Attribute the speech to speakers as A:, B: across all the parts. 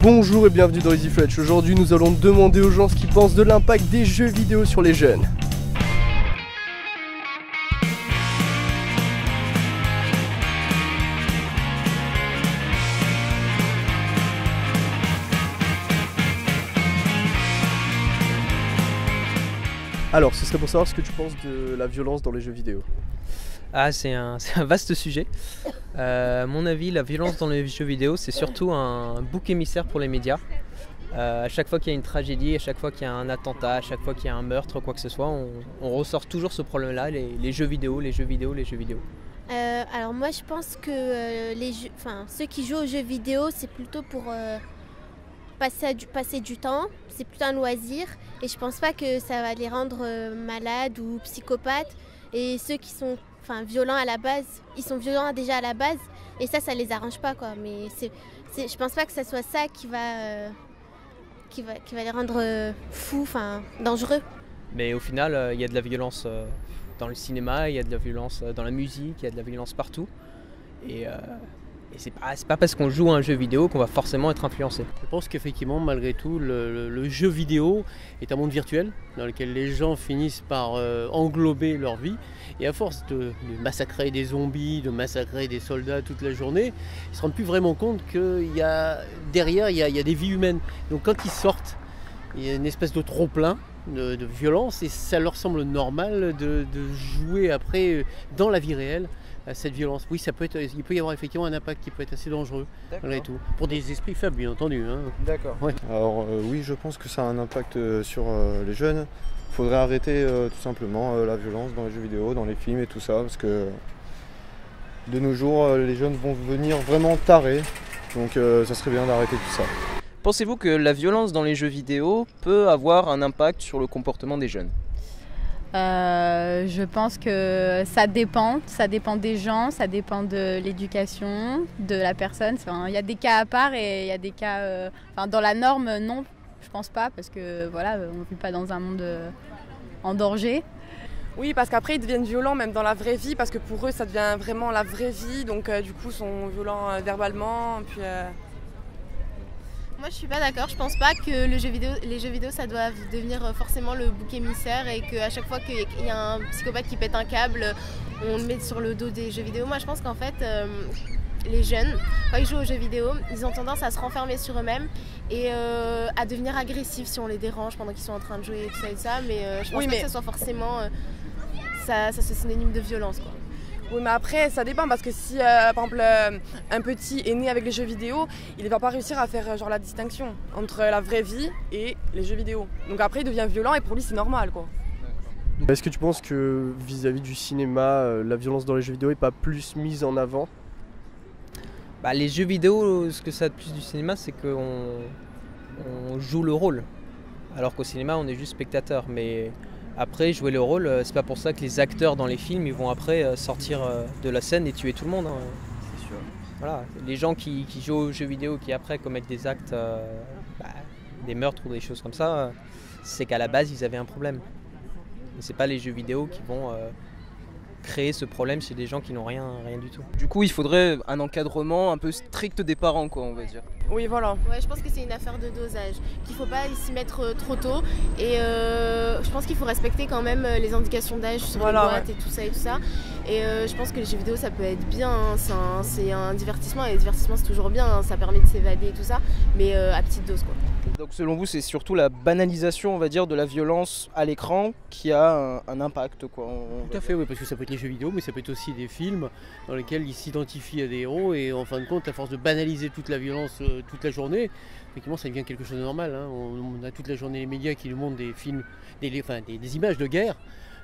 A: Bonjour et bienvenue dans Easy Fletch. Aujourd'hui nous allons demander aux gens ce qu'ils pensent de l'impact des jeux vidéo sur les jeunes. Alors, ce serait pour savoir ce que tu penses de la violence dans les jeux vidéo.
B: Ah, c'est un vaste sujet. À mon avis, la violence dans les jeux vidéo, c'est surtout un bouc émissaire pour les médias. À chaque fois qu'il y a une tragédie, à chaque fois qu'il y a un attentat, à chaque fois qu'il y a un meurtre, quoi que ce soit, on ressort toujours ce problème-là, les jeux vidéo, les jeux vidéo, les jeux vidéo.
C: Alors moi je pense que ceux qui jouent aux jeux vidéo, c'est plutôt pour passer du temps, c'est plutôt un loisir et je pense pas que ça va les rendre malades ou psychopathes. Et ceux qui sont violents à la base, ils sont violents déjà à la base et ça les arrange pas quoi. Mais je pense pas que ça soit ça qui va les rendre fous, dangereux.
B: Mais au final, il y a de la violence dans le cinéma, il y a de la violence dans la musique, il y a de la violence partout. Et c'est pas parce qu'on joue à un jeu vidéo qu'on va forcément être influencé.
D: Je pense qu'effectivement, malgré tout, le jeu vidéo est un monde virtuel dans lequel les gens finissent par englober leur vie. Et à force de massacrer des zombies, de massacrer des soldats toute la journée, ils ne se rendent plus vraiment compte qu'il y a derrière, il y a des vies humaines. Donc quand ils sortent, il y a une espèce de trop-plein de violence et ça leur semble normal de jouer après dans la vie réelle à cette violence. Oui, il peut y avoir effectivement un impact qui peut être assez dangereux, malgré tout. Pour des esprits faibles, bien entendu. Hein.
A: D'accord.
E: Ouais. Alors oui, je pense que ça a un impact sur les jeunes. Il faudrait arrêter tout simplement la violence dans les jeux vidéo, dans les films et tout ça, parce que de nos jours, les jeunes vont devenir vraiment tarés. Donc ça serait bien d'arrêter tout ça.
F: Pensez-vous que la violence dans les jeux vidéo peut avoir un impact sur le comportement des jeunes ?
G: Je pense que ça dépend des gens, ça dépend de l'éducation, de la personne. Il y a des cas à part et il y a des cas... dans la norme, non, je pense pas, parce que voilà, on ne vit pas dans un monde en danger.
H: Oui, parce qu'après ils deviennent violents même dans la vraie vie, parce que pour eux ça devient vraiment la vraie vie, donc du coup ils sont violents verbalement, puis...
C: Moi je suis pas d'accord, je pense pas que les jeux vidéo ça doit devenir forcément le bouc émissaire et qu'à chaque fois qu'il y a un psychopathe qui pète un câble, on le met sur le dos des jeux vidéo. Moi je pense qu'en fait les jeunes, quand ils jouent aux jeux vidéo, ils ont tendance à se renfermer sur eux-mêmes et à devenir agressifs si on les dérange pendant qu'ils sont en train de jouer et tout ça, mais je pense pas que ça soit forcément ça soit synonyme de violence quoi.
H: Oui, mais après, ça dépend parce que si, par exemple, un petit est né avec les jeux vidéo, il ne va pas réussir à faire la distinction entre la vraie vie et les jeux vidéo. Donc après, il devient violent et pour lui, c'est normal, quoi.
A: Est-ce que tu penses que vis-à-vis du cinéma, la violence dans les jeux vidéo n'est pas plus mise en avant ?
B: Les jeux vidéo, ce que ça a de plus du cinéma, c'est qu'on joue le rôle. Alors qu'au cinéma, on est juste spectateur. Mais après, jouer le rôle, c'est pas pour ça que les acteurs dans les films ils vont après sortir de la scène et tuer tout le monde. Hein.
A: C'est sûr.
B: Voilà. Les gens qui jouent aux jeux vidéo, qui après commettent des actes, des meurtres ou des choses comme ça, c'est qu'à la base ils avaient un problème. Et c'est pas les jeux vidéo qui vont créer ce problème chez des gens qui n'ont rien du tout.
F: Du coup, il faudrait un encadrement un peu strict des parents, quoi, on va dire.
H: Oui, voilà.
C: Ouais, je pense que c'est une affaire de dosage, qu'il faut pas s'y mettre trop tôt et je pense qu'il faut respecter quand même les indications d'âge sur les boîtes et tout ça. Et je pense que les jeux vidéo ça peut être bien, hein. C'est un divertissement et le divertissement c'est toujours bien, hein. Ça permet de s'évader et tout ça, mais à petite dose quoi.
F: Donc selon vous, c'est surtout la banalisation, on va dire, de la violence à l'écran qui a un impact, quoi.
D: Tout à fait, oui, parce que ça peut être les jeux vidéo, mais ça peut être aussi des films dans lesquels ils s'identifient à des héros et en fin de compte, à force de banaliser toute la violence toute la journée, effectivement ça devient quelque chose de normal. Hein. On a toute la journée les médias qui nous montrent des films, des images de guerre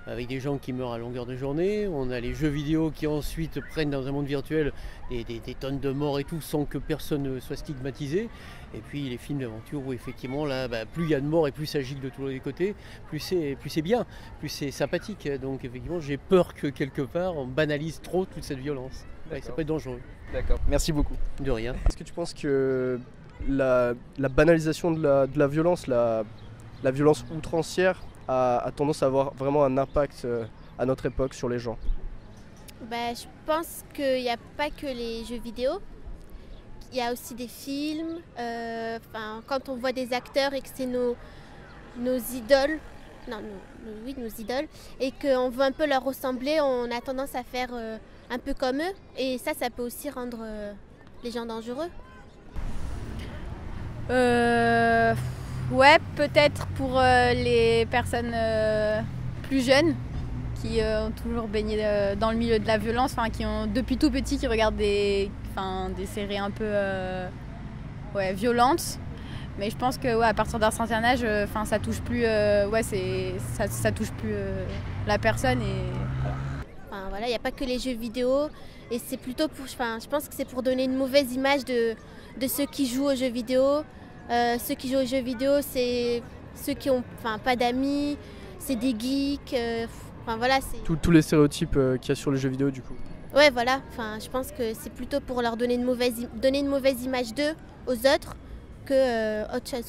D: avec des gens qui meurent à longueur de journée. On a les jeux vidéo qui ensuite prennent dans un monde virtuel des tonnes de morts et tout sans que personne ne soit stigmatisé. Et puis les films d'aventure où effectivement là, plus il y a de morts et plus ça gicle de tous les côtés, plus c'est bien, plus c'est sympathique. Donc effectivement j'ai peur que quelque part on banalise trop toute cette violence. Ouais, ça peut être dangereux.
F: D'accord, merci beaucoup.
D: De rien.
A: Est-ce que tu penses que la banalisation de la violence, la violence outrancière a tendance à avoir vraiment un impact à notre époque sur les gens ?
C: Je pense qu'il n'y a pas que les jeux vidéo
I: il y a aussi des films. Quand on voit des acteurs et que c'est nos idoles, nos idoles, et qu'on veut un peu leur ressembler, on a tendance à faire un peu comme eux. Et ça peut aussi rendre les gens dangereux.
G: Ouais, peut-être pour les personnes plus jeunes qui ont toujours baigné dans le milieu de la violence, qui ont depuis tout petit qui regardent des séries un peu violentes. Mais je pense que à partir d'un certain âge, ça touche plus, ça touche plus la personne
I: Il n'y a pas que les jeux vidéo, et c'est plutôt je pense que c'est pour donner une mauvaise image de ceux qui jouent aux jeux vidéo. Ceux qui jouent aux jeux vidéo, c'est ceux qui ont pas d'amis, c'est des geeks.
A: Tous les stéréotypes qu'il y a sur les jeux vidéo du coup.
I: Ouais, voilà. Je pense que c'est plutôt pour leur donner une mauvaise image d'eux aux autres que autre chose.